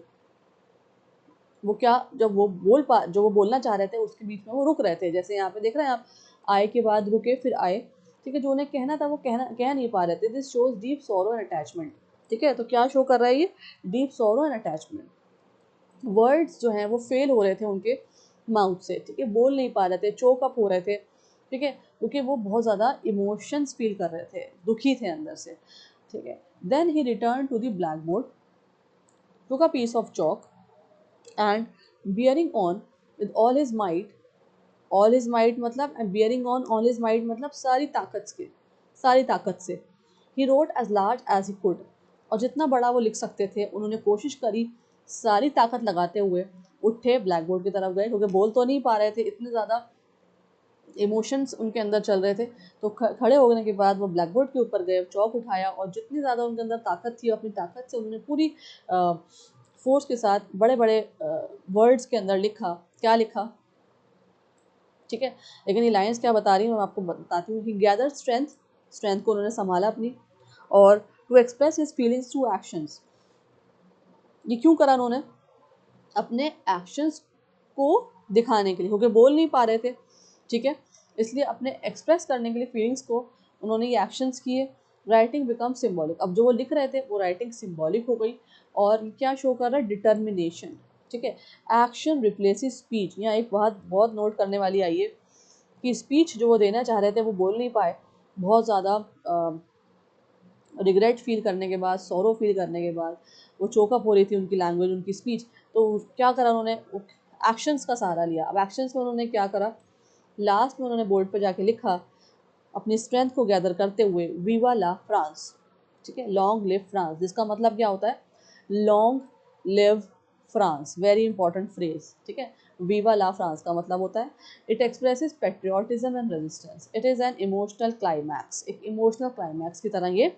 वो क्या, जो वो बोलना चाह रहे थे उसके बीच में वो रुक रहे थे। जैसे यहाँ पे देख रहे हैं आप, आए के बाद रुके, फिर आए, ठीक है। जो उन्हें कहना था वो कह नहीं पा रहे थे। This shows deep sorrow and attachment, ठीक है। तो क्या शो कर रहा है ये, deep sorrow and attachment. Words जो हैं वो फेल हो रहे थे उनके माउथ से, ठीक है, बोल नहीं पा रहे थे, चोक अप हो रहे थे, ठीक है, क्योंकि वो बहुत ज़्यादा इमोशंस फील कर रहे थे, दुखी थे अंदर से, ठीक है। Then he return to the black board, took a piece of chalk and bearing on with all his might मतलब, bearing on all his might मतलब सारी ताकत से, he wrote as large as he could, और जितना बड़ा वो लिख सकते थे उन्होंने कोशिश करी, सारी ताकत लगाते हुए उठे, ब्लैक बोर्ड की तरफ गए, क्योंकि बोल तो नहीं पा रहे थे, इतने ज़्यादा इमोशंस उनके अंदर चल रहे थे। तो खड़े होने के बाद वो ब्लैक बोर्ड के ऊपर गए, चौक उठाया, और जितनी ज़्यादा उनके अंदर ताकत थी, अपनी ताकत से उन्होंने पूरी फोर्स के साथ बड़े बड़े वर्ड्स के अंदर लिखा। क्या लिखा, ठीक है। लेकिन ये लाइन्स क्या बता रही हूँ, मैं आपको बताती हूँ कि गैदर स्ट्रेंथ को उन्होंने संभाला अपनी, और to express his feelings through actions. ये क्यों करा उन्होंने, अपने एक्शंस को दिखाने के लिए, क्योंकि बोल नहीं पा रहे थे, ठीक है, इसलिए अपने एक्सप्रेस करने के लिए फीलिंग्स को उन्होंने ये एक्शंस किए। राइटिंग बिकम सिम्बॉलिक, अब जो वो लिख रहे थे वो राइटिंग सिम्बॉलिक हो गई, और क्या शो कर रहा है, डिटर्मिनेशन, ठीक है। एक्शन रिप्लेसिस स्पीच, यहाँ एक बात बहुत नोट करने वाली आई है कि स्पीच जो वो देना चाह रहे थे वो बोल नहीं पाए, बहुत ज़्यादा रिग्रेट फील करने के बाद, सॉरो फील करने के बाद वो चोकअप हो रही थी उनकी लैंग्वेज, उनकी स्पीच। तो क्या करा उन्होंने, एक्शंस का सहारा लिया। अब एक्शंस में उन्होंने क्या करा, लास्ट में उन्होंने बोर्ड पर जाके लिखा, अपनी स्ट्रेंथ को गैदर करते हुए, वीवा ला फ्रांस, ठीक है, लॉन्ग लिव फ्रांस, जिसका मतलब क्या होता है, long live France, very important phrase, ठीक है। वीवा ला फ्रांस का मतलब होता है, it expresses patriotism and resistance, it is an emotional climax, एक इमोशनल क्लाइमैक्स की तरह ये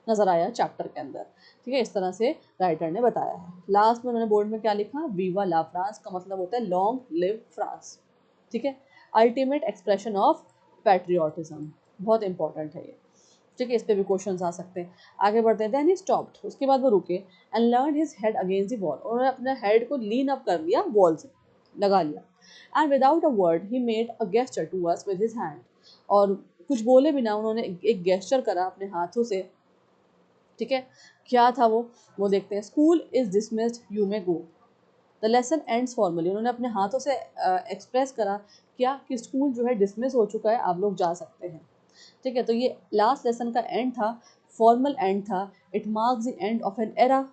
नज़र आया चैप्टर के अंदर, ठीक है। इस तरह से राइटर ने बताया है। लास्ट में उन्होंने बोर्ड में क्या लिखा, वीवा ला फ्रांस का मतलब होता है लॉन्ग लिव फ्रांस, ठीक है। Ultimate expression of patriotism. बहुत इंपॉर्टेंट है ये, ठीक है, इस पे भी क्वेश्चंस आ सकते हैं। आगे बढ़ते हैं। देन ही स्टॉप्ड, उसके बाद वो रुके, and learn his head against the wall, उन्होंने अपना हेड को लीन अप कर लिया, वॉल से लगा लिया। And without a word he made a gesture to us with his hand, और कुछ बोले बिना उन्होंने एक गेस्चर करा अपने हाथों से, ठीक है। क्या था वो देखते हैं। School is dismissed, you may go, the lesson ends formally, उन्होंने अपने हाथों से एक्सप्रेस करा क्या कि स्कूल जो है डिसमिस हो चुका है, आप लोग जा सकते हैं, ठीक है। तो ये लास्ट लेसन का एंड था, फॉर्मल एंड था। It marks the end of an era,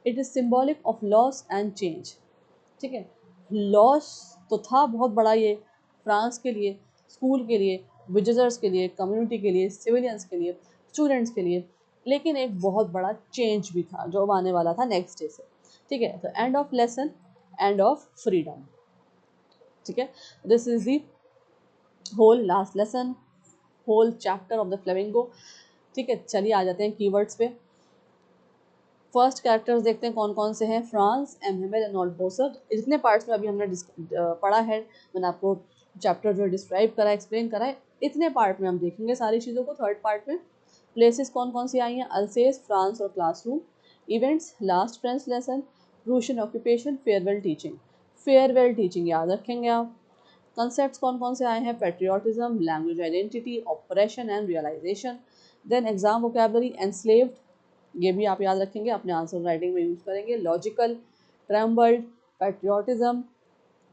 it is symbolic of loss and change, ठीक है। लॉस तो था बहुत बड़ा ये, फ्रांस के लिए, स्कूल के लिए, विजिटर्स के लिए, कम्युनिटी के लिए, सिविलियंस के लिए, स्टूडेंट्स के लिए, लेकिन एक बहुत बड़ा चेंज भी था जो आने वाला था नेक्स्ट डे से, ठीक है। तो end of lesson, end of freedom, ठीक है। This is the whole last lesson, whole chapter of the Flamingo, ठीक है। चलिए आ जाते हैं कीवर्ड्स पे। फर्स्ट कैरेक्टर्स देखते हैं कौन कौन से हैं। फ्रांस, एमहेमेल एंड ऑल्थोसर, इतने पार्ट्स में अभी हमने पढ़ा है, मैंने आपको चैप्टर जो डिस्क्राइब करा, एक्सप्लेन करा है, इतने पार्ट में हम देखेंगे सारी चीज़ों को। थर्ड पार्ट में प्लेसेस कौन कौन सी आई हैं, अल्सेस, फ्रांस और classroom, events, last French lesson, Russian occupation, farewell teaching, farewell teaching याद रखेंगे आप। कंसेप्ट कौन कौन से आए हैं, patriotism, language identity, operation and realization. Then exam vocabulary, enslaved, ये भी आप याद रखेंगे, अपने आंसर राइटिंग में यूज करेंगे। Logical, trembled, patriotism,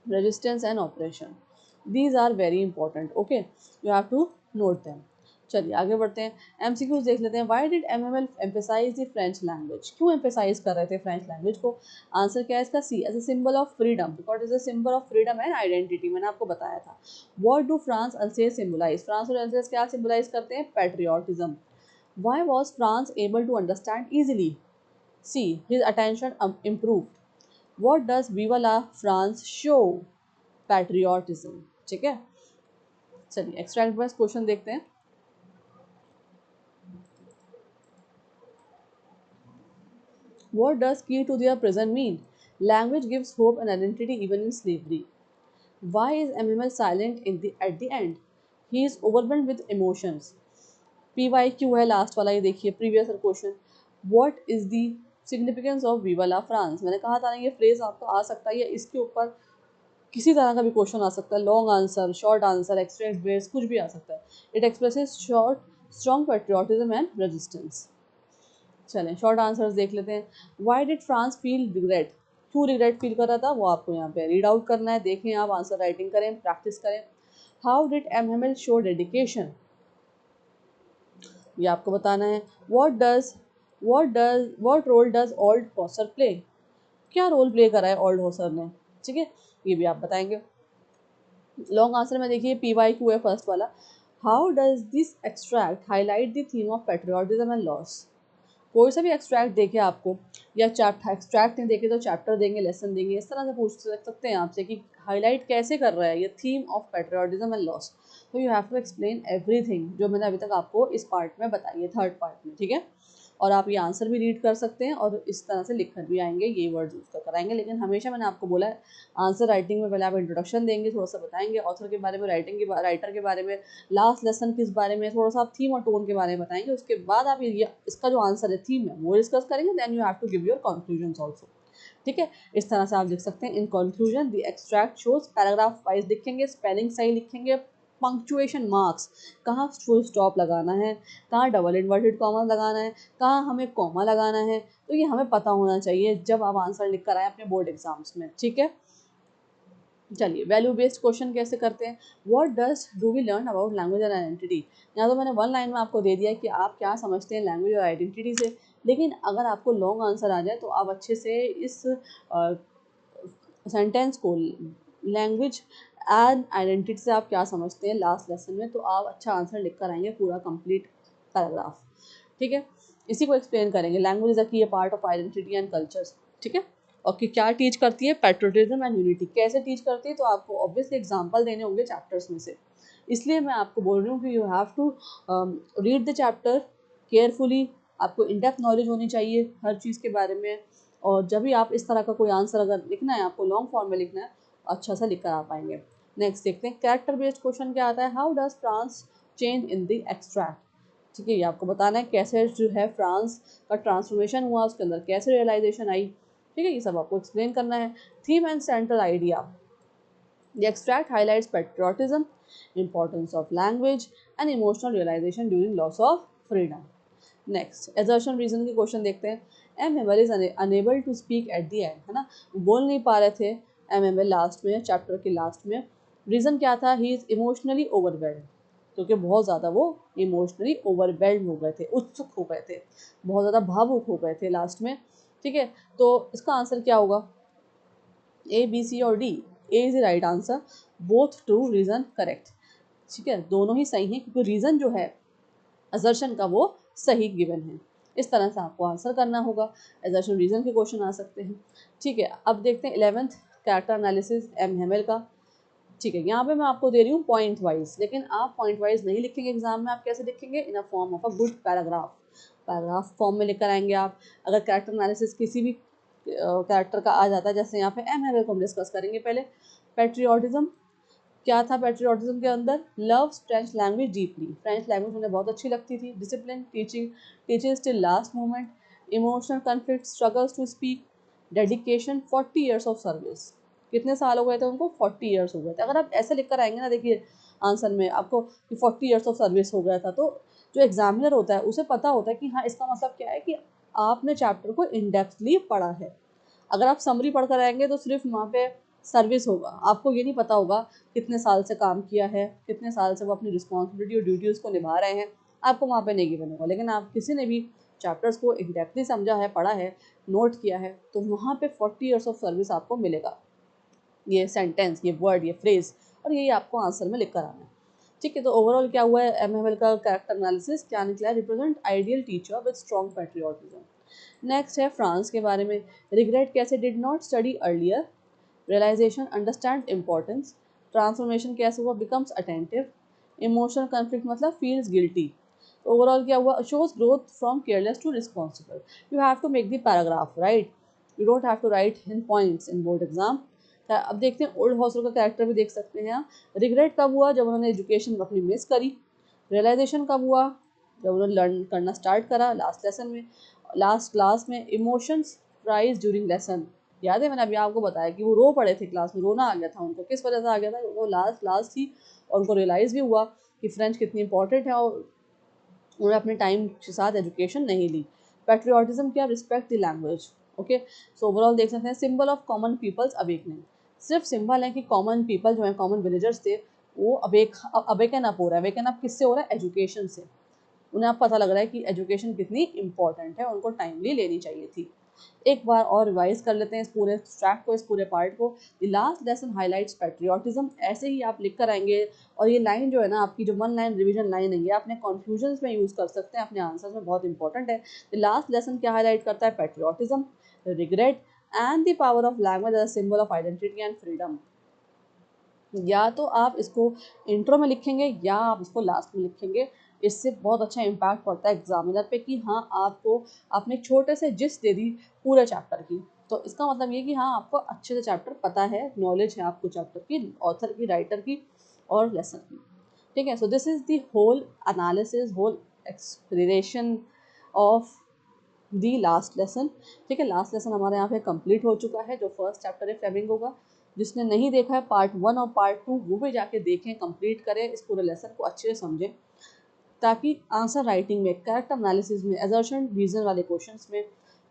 resistance and operation, these are very important, okay, you have to note them. चलिए आगे बढ़ते हैं, एमसीक्यूज देख लेते हैं। Why did MML emphasize the French language, क्यों एम्फेसाइज कर रहे थे फ्रेंच लैंग्वेज को। आंसर क्या है इसका, C, as a symbol of freedom, because is a symbol of freedom and identity, मैंने आपको बताया था। What do France Alsace symbolize, France और अल्सेस क्या सिंबलाइज करते हैं, patriotism. Why was France able to understand easily? C. His attention improved. What does Viva la France show? Patriotism. ठीक है, चलिए एक्स्ट्रा बस क्वेश्चन देखते हैं। What does key to their prison mean? Language gives hope and identity even in slavery. Why is MML silent at the end? He is overwhelmed with emotions. PYQ है last वाला, ये देखिए previous question. What is the significance of vive la France, मैंने कहा था ना ये phrase आपको आ सकता है, या इसके ऊपर किसी तरह का भी क्वेश्चन आ सकता है, long answer, short answer, extract base, कुछ भी आ सकता है। It expresses short strong patriotism and resistance. चलें शॉर्ट आंसर्स देख लेते हैं। Why did France feel regret, क्यों रिग्रेट फील कर रहा था, वो आपको यहाँ पे रीड आउट करना है, देखें आप, आंसर राइटिंग करें, प्रैक्टिस करें। How did MML show dedication, ये आपको बताना है। What role does old Hauser play, क्या रोल प्ले करा है ओल्ड हॉसर ने, ठीक है, ये भी आप बताएंगे। लॉन्ग आंसर में देखिए PYQ है फर्स्ट वाला। How does this extract highlight the theme of patriotism and loss, कोई सा भी एक्सट्रैक्ट देखे आपको, या चैप्टर एक्सट्रैक्ट नहीं देखे तो चैप्टर देंगे, लेसन देंगे, इस तरह से पूछ सकते हैं आपसे कि हाईलाइट कैसे कर रहा है ये theme of patriotism and loss. तो you have to explain everything जो मैंने अभी तक आपको इस पार्ट में बताई है, थर्ड पार्ट में, ठीक है। और आप ये आंसर भी रीड कर सकते हैं और इस तरह से लिख कर भी आएंगे, ये वर्ड यूज कर कराएंगे। लेकिन हमेशा मैंने आपको बोला है आंसर राइटिंग में पहले आप इंट्रोडक्शन देंगे, थोड़ा सा बताएंगे ऑथर के बारे में, राइटर के बारे में, लास्ट लेसन किस बारे में, थोड़ा सा आप थीम और टोन के बारे में बताएंगे। उसके बाद आप ये इसका जो आंसर है थीम है वो डिस्कस करेंगे। Then you have to give your conclusion also, ठीक है। इस तरह से आप लिख सकते हैं। In conclusion the extract shows, paragraph wise लिखेंगे, स्पेलिंग सही लिखेंगे, पंक्चुएशन मार्क्स, कहाँ फुल स्टॉप लगाना है, कहाँ डबल इन्वर्टेड कॉमा लगाना है, कहाँ हमें कॉमा लगाना है, तो ये हमें पता होना चाहिए जब आप आंसर लिख कर आए अपने बोर्ड एग्जाम्स में, ठीक है। चलिए वैल्यू बेस्ड क्वेश्चन कैसे करते हैं। What does do we learn about language and identity, यहाँ तो मैंने वन लाइन में आपको दे दिया कि आप क्या समझते हैं लैंग्वेज और आइडेंटिटी से, लेकिन अगर आपको लॉन्ग आंसर आ जाए तो आप अच्छे से इस सेंटेंस को, लैंग्वेज एंड आइडेंटिटी से आप क्या समझते हैं लास्ट लेसन में, तो आप अच्छा आंसर लिख कर आएंगे, पूरा कंप्लीट पैराग्राफ, ठीक है। इसी को एक्सप्लेन करेंगे। लैंग्वेज इज अ की part of identity and cultures, ठीक है। और कि क्या टीच करती है, पैट्रियोटिज्म एंड यूनिटी कैसे टीच करती है, तो आपको ऑब्वियसली एग्जांपल देने होंगे चैप्टर्स में से, इसलिए मैं आपको बोल रही हूँ कि you have to read the chapter carefully, आपको इन डेप्थ नॉलेज होनी चाहिए हर चीज़ के बारे में। और जब भी आप इस तरह का कोई आंसर अगर लिखना है, आपको लॉन्ग फॉर्म में लिखना है, अच्छा सा लिख कर आ पाएंगे। नेक्स्ट देखते हैं कैरेक्टर बेस्ड क्वेश्चन क्या आता है, how does France change in the extract. ठीक है, ये आपको बताना है कैसे जो है फ्रांस का ट्रांसफॉर्मेशन हुआ, उसके अंदर कैसे रियलाइजेशन आई। ठीक है, ये सब आपको एक्सप्लेन करना है। Theme and central idea, the extract highlights patriotism, importance of language, and emotional realization during loss of freedom. Next assertion reason के क्वेश्चन देखते हैं। M M L is unable to speak at the end, है ना, बोल नहीं पा रहे थे एम एम एल लास्ट में, चैप्टर के लास्ट में। रीज़न क्या था, ही इज़ इमोशनली ओवरवेल्ड, क्योंकि बहुत ज़्यादा वो इमोशनली ओवरवेल्ड हो गए थे, उत्सुक हो गए थे, बहुत ज़्यादा भावुक हो गए थे लास्ट में। ठीक है, तो इसका आंसर क्या होगा, ए बी सी और D. A is the right answer, both true, reason correct. ठीक है, दोनों ही सही हैं क्योंकि रीज़न जो है असर्शन का वो सही गिवन है। इस तरह से आपको आंसर करना होगा, असर्शन रीज़न के क्वेश्चन आ सकते हैं। ठीक है, अब देखते हैं 11th character analysis M Hemal का। ठीक है, यहाँ पे मैं आपको दे रही हूँ पॉइंट वाइज, लेकिन आप पॉइंट वाइज नहीं लिखेंगे एग्जाम में, आप कैसे लिखेंगे, in a form of a good paragraph, paragraph form में लेकर आएंगे आप। अगर कैरेक्टर एनालिसिस किसी भी कैरेक्टर का आ जाता है, जैसे यहाँ पे एम हेमल को हम डिस्कस करेंगे पहले। पेट्रियोटिज्म क्या था, पेट्रियोटिज्म के अंदर love French language deeply, French language मुझे बहुत अच्छी लगती थी। Discipline, teaching, teaching still last moment, emotional conflict, struggles to speak, dedication, 40 years of service. कितने साल हो गए थे उनको, 40 ईयर्स हो गए थे। अगर आप ऐसे लिख कर आएंगे ना, देखिए आंसर में आपको कि 40 ईयर्स ऑफ सर्विस हो गया था, तो जो एग्जामिनर होता है उसे पता होता है कि हाँ, इसका मतलब क्या है कि आपने चैप्टर को इनडेप्थली पढ़ा है। अगर आप समरी पढ़ कर आएंगे तो सिर्फ वहाँ पे सर्विस होगा, आपको ये नहीं पता होगा कितने साल से काम किया है, कितने साल से वो अपनी रिस्पॉन्सिबिलिटी और ड्यूटीज़ को निभा रहे हैं, आपको वहाँ पे नहीं गिवन होगा। लेकिन आप किसी ने भी चैप्टर्स को इनडेप्थली समझा है, पढ़ा है, नोट किया है, तो वहाँ पे 40 ईयर्स ऑफ सर्विस आपको मिलेगा। ये सेंटेंस, ये वर्ड, ये फ्रेज, और यही आपको आंसर में लिख कर आना है। ठीक है, तो ओवरऑल क्या हुआ है, एम एम एल का कैरेक्टर एनालिसिस क्या निकला है, represent ideal teacher with strong patriotism. Next है फ्रांस के बारे में, रिग्रेट कैसे, did not study earlier, realization, understand importance, transformation कैसे हुआ, बिकम्स अटेंटिव, इमोशनल कन्फ्लिक्ट मतलब फील्स गिल्टी। ओवरऑल क्या हुआ, shows growth from careless to responsible. You have to make the paragraph right, you don't have to write in points in board exam. अब देखते हैं old hostel का character भी देख सकते हैं। रिग्रेट कब हुआ, जब उन्होंने एजुकेशन अपनी मिस करी। रियलाइजेशन कब हुआ, जब उन्होंने लर्न करना स्टार्ट करा लास्ट लेसन में, लास्ट क्लास में। इमोशंस राइज ड्यूरिंग लेसन, याद है मैंने अभी आपको बताया कि वो रो पड़े थे क्लास में, रोना आ गया था उनको, किस वजह से आ गया था, वो लास्ट क्लास थी और उनको रियलाइज़ भी हुआ कि फ्रेंच कितनी इंपॉर्टेंट है, और उन्होंने अपने टाइम के साथ एजुकेशन नहीं ली। पेट्रियोटिज्म क्या, respect the language. Okay, so overall देख सकते हैं symbol of common people's awakening, सिर्फ सिंबल है कि कॉमन पीपल जो है, कॉमन विलेजर्स थे, वो अवेकन अप हो रहा है। अवेकन अप किससे हो रहा है, एजुकेशन से। उन्हें अब पता लग रहा है कि एजुकेशन कितनी इंपॉर्टेंट है, उनको टाइमली लेनी चाहिए थी। एक बार और रिवाइज कर लेते हैं इस पूरे ट्रैक को, इस पूरे पार्ट को। The last lesson highlights patriotism, ऐसे ही आप लिख कर आएंगे। और ये लाइन जो है ना आपकी, जो वन लाइन रिवीजन लाइन है, ये अपने कन्फ्यूजन में यूज़ कर सकते हैं, अपने आंसर में बहुत इंपॉर्टेंट है। द लास्ट लेसन क्या हाईलाइट करता है, patriotism, regret and the power of language as a symbol of identity and freedom. या तो आप इसको इंट्रो में लिखेंगे या आप इसको लास्ट में लिखेंगे, इससे बहुत अच्छा इम्पैक्ट पड़ता है एग्जामिनर पे कि हाँ, आपको आपने छोटे से जिस्ट दे दी पूरे चैप्टर की, तो इसका मतलब ये कि हाँ, आपको अच्छे से चैप्टर पता है, नॉलेज है आपको चैप्टर की, ऑथर की, राइटर की और लेसन की। ठीक है, so this is the whole analysis, whole explanation of the last lesson. ठीक है, लास्ट लेसन हमारे यहाँ पे कंप्लीट हो चुका है, जो फर्स्ट चैप्टर है फ्लेमिंगो का। जिसने नहीं देखा है पार्ट 1 और पार्ट 2, वो भी जाके देखें, कंप्लीट करें, इस पूरे लेसन को अच्छे से समझें, ताकि आंसर राइटिंग में, कैरेक्टर एनालिसिस में, असर्शन रीजन वाले क्वेश्चंस में,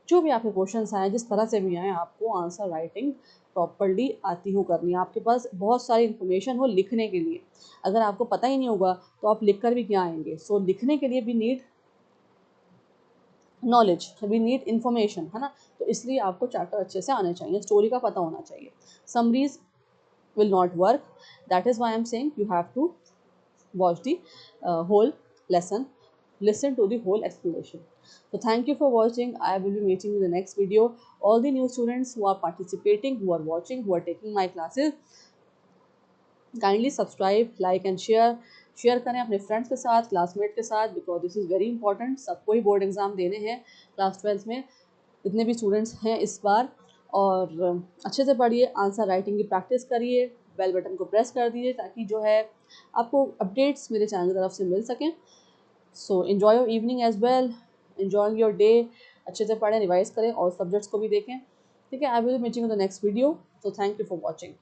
जो भी आपके क्वेश्चंस आए, जिस तरह से भी आए, आपको आंसर राइटिंग प्रॉपरली आती हो करनी है। आपके पास बहुत सारी इन्फॉर्मेशन हो लिखने के लिए, अगर आपको पता ही नहीं होगा तो आप लिख कर भी क्या आएंगे। सो लिखने के लिए भी need knowledge, we need information, है ना, तो इसलिए आपको चैप्टर अच्छे से आने चाहिए, स्टोरी का पता होना चाहिए। Summaries will not work, that is why I'm saying you have to watch the whole lesson, listen to the whole explanation. So thank you for watching, I will be meeting you in the next video. All the new students who are participating, who are watching, who are taking my classes, kindly subscribe, like and share, share करें अपने friends के साथ, classmate के साथ, because this is very important. सबको ही board exam देने हैं class 12 में, जितने भी स्टूडेंट्स हैं इस बार। और अच्छे से पढ़िए, आंसर राइटिंग की प्रैक्टिस करिए, बेल बटन को प्रेस कर दीजिए ताकि जो है आपको अपडेट्स मेरे चैनल की तरफ से मिल सकें। So enjoy your evening as well, enjoy your day. अच्छे से पढ़ें, रिवाइज करें और सब्जेक्ट्स को भी देखें। ठीक है, I will meeting in the next video. So thank you for watching.